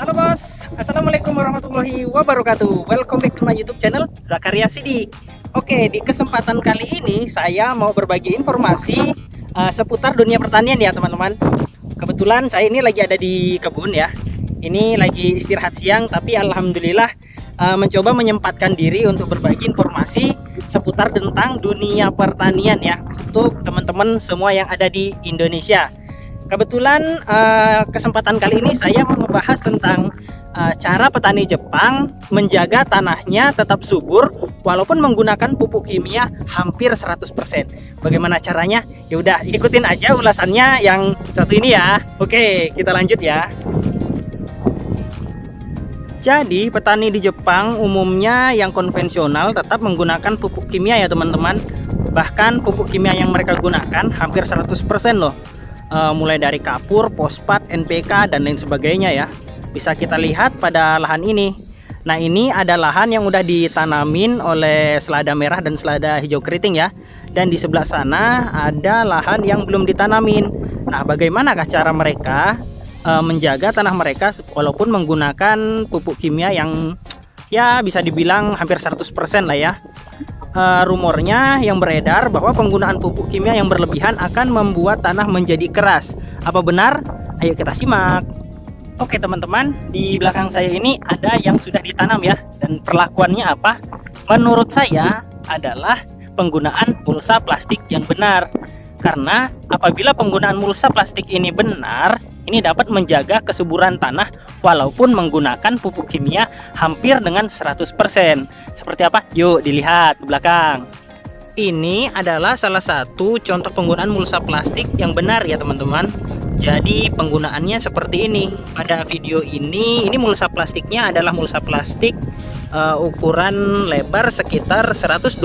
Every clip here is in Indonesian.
Halo bos, assalamualaikum warahmatullahi wabarakatuh. Welcome back to my YouTube channel Zakaria Sidi. Oke, di kesempatan kali ini saya mau berbagi informasi seputar dunia pertanian ya teman-teman. Kebetulan saya ini lagi ada di kebun ya. Ini lagi istirahat siang, tapi alhamdulillah mencoba menyempatkan diri untuk berbagi informasi seputar tentang dunia pertanian ya untuk teman-teman semua yang ada di Indonesia. Kebetulan kesempatan kali ini saya mau membahas tentang cara petani Jepang menjaga tanahnya tetap subur walaupun menggunakan pupuk kimia hampir 100%. Bagaimana caranya? Ya udah ikutin aja ulasannya yang satu ini ya. Oke, kita lanjut ya. Jadi petani di Jepang umumnya yang konvensional tetap menggunakan pupuk kimia ya teman-teman. Bahkan pupuk kimia yang mereka gunakan hampir 100% loh. Mulai dari kapur, fosfat, NPK dan lain sebagainya ya. Bisa kita lihat pada lahan ini. Nah, ini ada lahan yang udah ditanamin oleh selada merah dan selada hijau keriting ya. Dan di sebelah sana ada lahan yang belum ditanamin. Nah, bagaimanakah cara mereka menjaga tanah mereka walaupun menggunakan pupuk kimia yang ya bisa dibilang hampir 100% lah ya. Rumornya yang beredar bahwa penggunaan pupuk kimia yang berlebihan akan membuat tanah menjadi keras. Apa benar? Ayo kita simak. Oke teman-teman, di belakang saya ini ada yang sudah ditanam ya. Dan perlakuannya apa? Menurut saya adalah penggunaan mulsa plastik yang benar. Karena apabila penggunaan mulsa plastik ini benar, ini dapat menjaga kesuburan tanah walaupun menggunakan pupuk kimia hampir dengan 100%. Seperti apa? Yuk dilihat ke belakang. Ini adalah salah satu contoh penggunaan mulsa plastik yang benar ya teman-teman. Jadi penggunaannya seperti ini. Pada video ini mulsa plastiknya adalah mulsa plastik ukuran lebar sekitar 120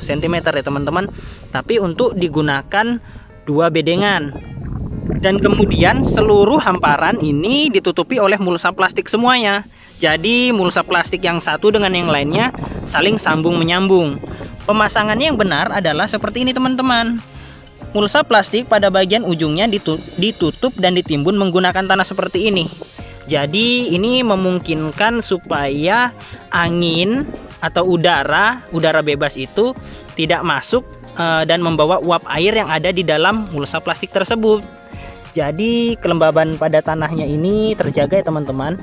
cm ya teman-teman. Tapi untuk digunakan 2 bedengan. Dan kemudian seluruh hamparan ini ditutupi oleh mulsa plastik semuanya. Jadi mulsa plastik yang satu dengan yang lainnya saling sambung menyambung. Pemasangannya yang benar adalah seperti ini teman-teman. Mulsa plastik pada bagian ujungnya ditutup dan ditimbun menggunakan tanah seperti ini. Jadi ini memungkinkan supaya angin atau udara bebas itu tidak masuk dan membawa uap air yang ada di dalam mulsa plastik tersebut. Jadi kelembaban pada tanahnya ini terjaga ya teman-teman.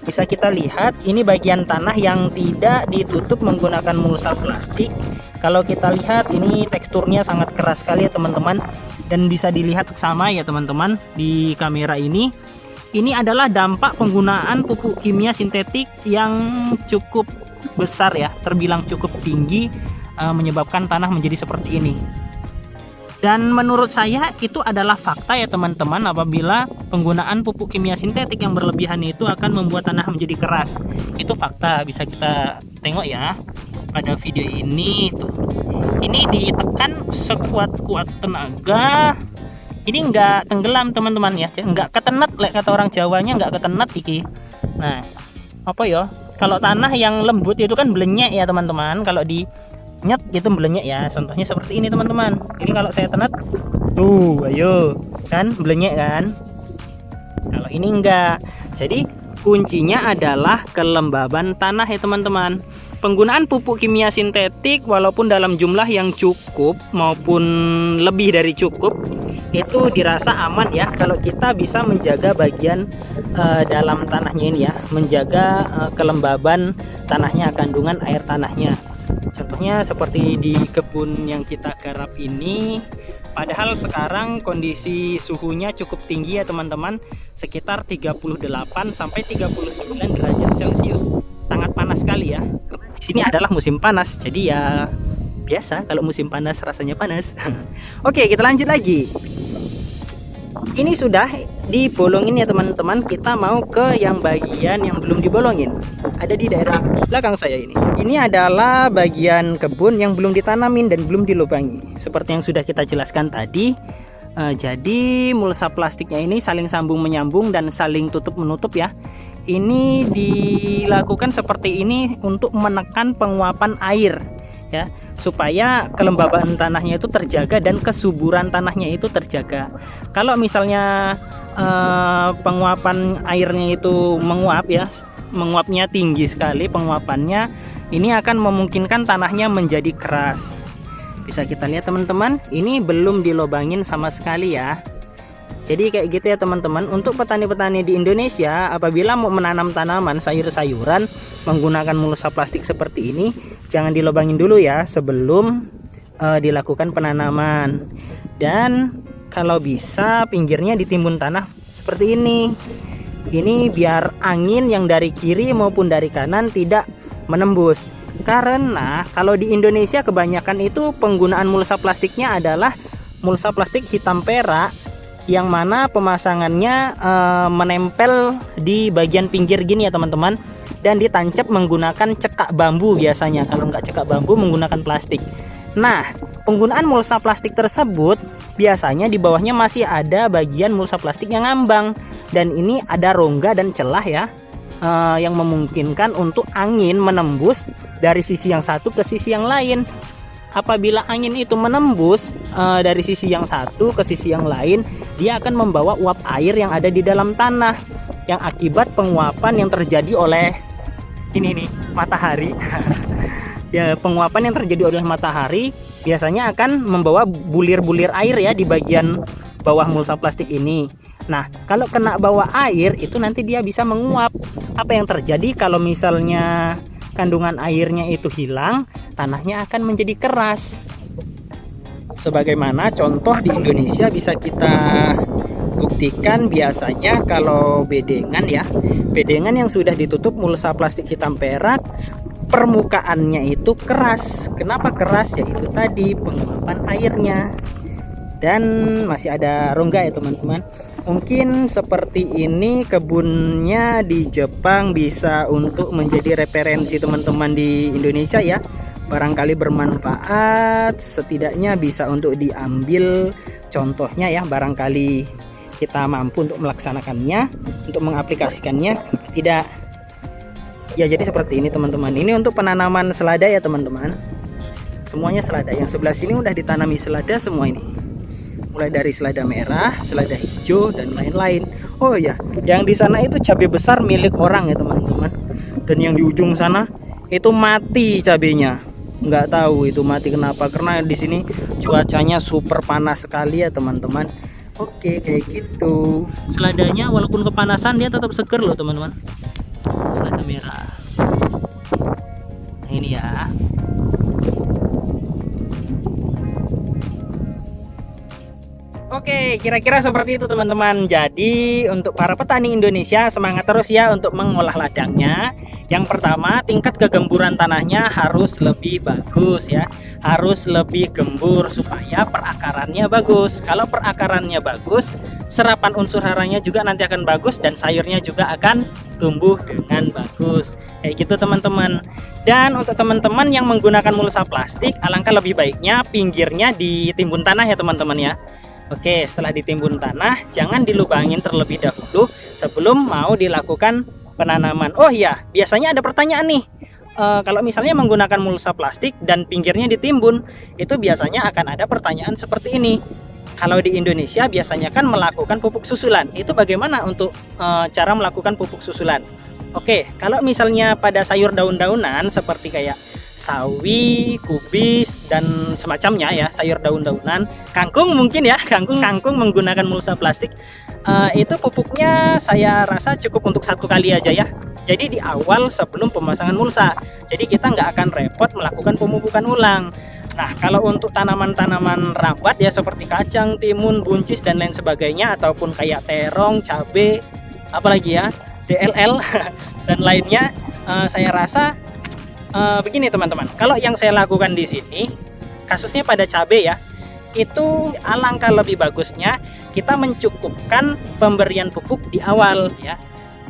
Bisa kita lihat ini bagian tanah yang tidak ditutup menggunakan mulsa plastik. Kalau kita lihat ini teksturnya sangat keras sekali ya teman-teman. Dan bisa dilihat sama ya teman-teman di kamera ini. Ini adalah dampak penggunaan pupuk kimia sintetik yang cukup besar ya. Terbilang cukup tinggi menyebabkan tanah menjadi seperti ini. Dan menurut saya itu adalah fakta ya teman-teman, apabila penggunaan pupuk kimia sintetik yang berlebihan itu akan membuat tanah menjadi keras. Itu fakta, bisa kita tengok ya pada video ini tuh. Ini ditekan sekuat-kuat tenaga. Ini enggak tenggelam teman-teman ya, enggak ketenet kata orang Jawanya, enggak ketenet iki. Nah, apa ya? Kalau tanah yang lembut itu kan belenyek ya teman-teman. Kalau di nyet itu belenyek ya, contohnya seperti ini teman-teman. Ini kalau saya tenet tuh, ayo kan belenyek kan. Kalau ini enggak. Jadi kuncinya adalah kelembaban tanah ya teman-teman. Penggunaan pupuk kimia sintetik walaupun dalam jumlah yang cukup maupun lebih dari cukup itu dirasa aman ya kalau kita bisa menjaga bagian dalam tanahnya ini ya, menjaga kelembaban tanahnya, kandungan air tanahnya. Contohnya seperti di kebun yang kita garap ini, padahal sekarang kondisi suhunya cukup tinggi ya teman-teman, sekitar 38 sampai 39 derajat Celcius. Sangat panas sekali ya. Di sini adalah musim panas, jadi ya biasa kalau musim panas rasanya panas. Oke, kita lanjut lagi. Ini sudah dibolongin ya teman-teman. Kita mau ke yang bagian yang belum dibolongin. Ada di daerah belakang saya ini. Ini adalah bagian kebun yang belum ditanamin dan belum dilubangi. Seperti yang sudah kita jelaskan tadi. Jadi mulsa plastiknya ini saling sambung menyambung dan saling tutup menutup ya. Ini dilakukan seperti ini untuk menekan penguapan air ya, supaya kelembaban tanahnya itu terjaga dan kesuburan tanahnya itu terjaga. Kalau misalnya penguapan airnya itu menguap ya, menguapnya tinggi sekali penguapannya, ini akan memungkinkan tanahnya menjadi keras. Bisa kita lihat teman-teman, ini belum dilobangin sama sekali ya. Jadi kayak gitu ya teman-teman. Untuk petani-petani di Indonesia, apabila mau menanam tanaman sayur-sayuran menggunakan mulsa plastik seperti ini, jangan dilobangin dulu ya sebelum dilakukan penanaman. Dan kalau bisa pinggirnya ditimbun tanah seperti ini. Ini biar angin yang dari kiri maupun dari kanan tidak menembus. Karena kalau di Indonesia kebanyakan itu penggunaan mulsa plastiknya adalah mulsa plastik hitam perak, yang mana pemasangannya menempel di bagian pinggir gini ya teman-teman, dan ditancap menggunakan cekak bambu biasanya. Kalau nggak cekak bambu menggunakan plastik. Nah, penggunaan mulsa plastik tersebut biasanya di bawahnya masih ada bagian mulsa plastik yang ngambang, dan ini ada rongga dan celah ya, yang memungkinkan untuk angin menembus dari sisi yang satu ke sisi yang lain. Apabila angin itu menembus dari sisi yang satu ke sisi yang lain, dia akan membawa uap air yang ada di dalam tanah, yang akibat penguapan yang terjadi oleh ini nih, matahari. Ya, penguapan yang terjadi oleh matahari biasanya akan membawa bulir-bulir air ya di bagian bawah mulsa plastik ini. Nah, kalau kena bawah air itu nanti dia bisa menguap. Apa yang terjadi kalau misalnya kandungan airnya itu hilang, tanahnya akan menjadi keras. Sebagaimana contoh di Indonesia bisa kita buktikan biasanya kalau bedengan ya. Bedengan yang sudah ditutup mulsa plastik hitam perak, permukaannya itu keras. Kenapa keras? Ya itu tadi penguapan airnya. Dan masih ada rongga ya teman-teman. Mungkin seperti ini kebunnya di Jepang bisa untuk menjadi referensi teman-teman di Indonesia ya. Barangkali bermanfaat, setidaknya bisa untuk diambil contohnya ya. Barangkali kita mampu untuk melaksanakannya, untuk mengaplikasikannya. Tidak. Ya jadi seperti ini teman-teman. Ini untuk penanaman selada ya teman-teman. Semuanya selada. Yang sebelah sini udah ditanami selada semua ini. Mulai dari selada merah, selada hijau, dan lain-lain. Oh ya, yang di sana itu cabai besar milik orang ya teman-teman. Dan yang di ujung sana itu mati cabenya. Nggak tahu itu mati kenapa, karena di sini cuacanya super panas sekali ya teman-teman. Oke, kayak gitu. Seladanya walaupun kepanasan dia tetap seger loh teman-teman. Selada merah. Nah, ini ya. Oke, kira-kira seperti itu teman-teman. Jadi untuk para petani Indonesia, semangat terus ya untuk mengolah ladangnya. Yang pertama, tingkat kegemburan tanahnya harus lebih bagus ya. Harus lebih gembur supaya perakarannya bagus. Kalau perakarannya bagus, serapan unsur haranya juga nanti akan bagus, dan sayurnya juga akan tumbuh dengan bagus. Kayak gitu teman-teman. Dan untuk teman-teman yang menggunakan mulsa plastik, alangkah lebih baiknya pinggirnya ditimbun tanah ya teman-teman ya. Oke, setelah ditimbun tanah, jangan dilubangin terlebih dahulu sebelum mau dilakukan penanaman. Oh iya, biasanya ada pertanyaan nih. Kalau misalnya menggunakan mulsa plastik dan pinggirnya ditimbun, itu biasanya akan ada pertanyaan seperti ini. Kalau di Indonesia biasanya kan melakukan pupuk susulan. Itu bagaimana untuk cara melakukan pupuk susulan? Oke, kalau misalnya pada sayur daun-daunan seperti kayak sawi, kubis, dan semacamnya ya, sayur daun-daunan, kangkung mungkin ya, kangkung menggunakan mulsa plastik, itu pupuknya saya rasa cukup untuk 1 kali aja ya. Jadi di awal sebelum pemasangan mulsa, jadi kita nggak akan repot melakukan pemupukan ulang. Nah, kalau untuk tanaman-tanaman rambat ya seperti kacang, timun, buncis, dan lain sebagainya, ataupun kayak terong, cabai, apalagi ya, DLL dan lainnya, saya rasa begini teman-teman. Kalau yang saya lakukan di sini, kasusnya pada cabai ya, itu alangkah lebih bagusnya kita mencukupkan pemberian pupuk di awal ya.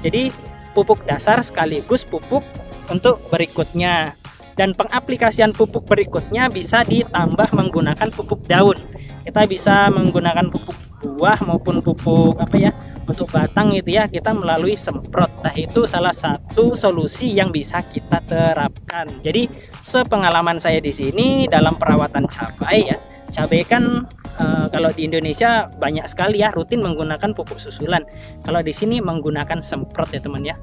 Jadi pupuk dasar sekaligus pupuk untuk berikutnya. Dan pengaplikasian pupuk berikutnya bisa ditambah menggunakan pupuk daun. Kita bisa menggunakan pupuk buah maupun pupuk apa ya, untuk batang itu ya, kita melalui semprot. Nah, itu salah satu solusi yang bisa kita terapkan. Jadi sepengalaman saya di sini dalam perawatan cabai ya, cabai kan Kalau di Indonesia banyak sekali ya rutin menggunakan pupuk susulan. Kalau di sini menggunakan semprot ya teman ya,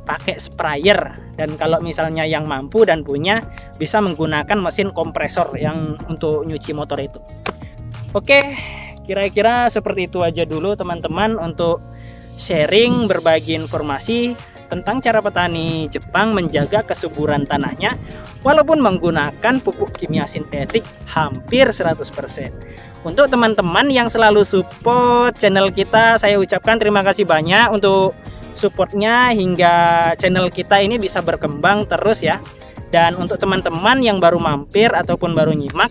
pakai sprayer. Dan kalau misalnya yang mampu dan punya, bisa menggunakan mesin kompresor yang untuk nyuci motor itu. Oke, kira-kira seperti itu aja dulu teman-teman untuk sharing, berbagi informasi tentang cara petani Jepang menjaga kesuburan tanahnya walaupun menggunakan pupuk kimia sintetik hampir 100%. Untuk teman-teman yang selalu support channel kita, saya ucapkan terima kasih banyak untuk supportnya hingga channel kita ini bisa berkembang terus ya. Dan untuk teman-teman yang baru mampir ataupun baru nyimak,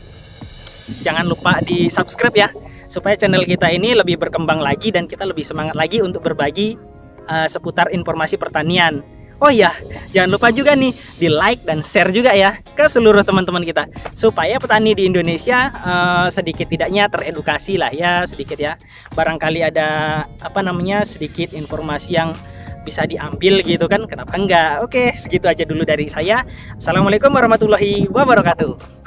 jangan lupa di subscribe ya, supaya channel kita ini lebih berkembang lagi dan kita lebih semangat lagi untuk berbagi seputar informasi pertanian. Oh ya, jangan lupa juga nih di like dan share juga ya ke seluruh teman-teman kita, supaya petani di Indonesia sedikit tidaknya teredukasi lah ya, sedikit ya. Barangkali ada sedikit informasi yang bisa diambil gitu kan, kenapa enggak. Oke, segitu aja dulu dari saya. Assalamualaikum warahmatullahi wabarakatuh.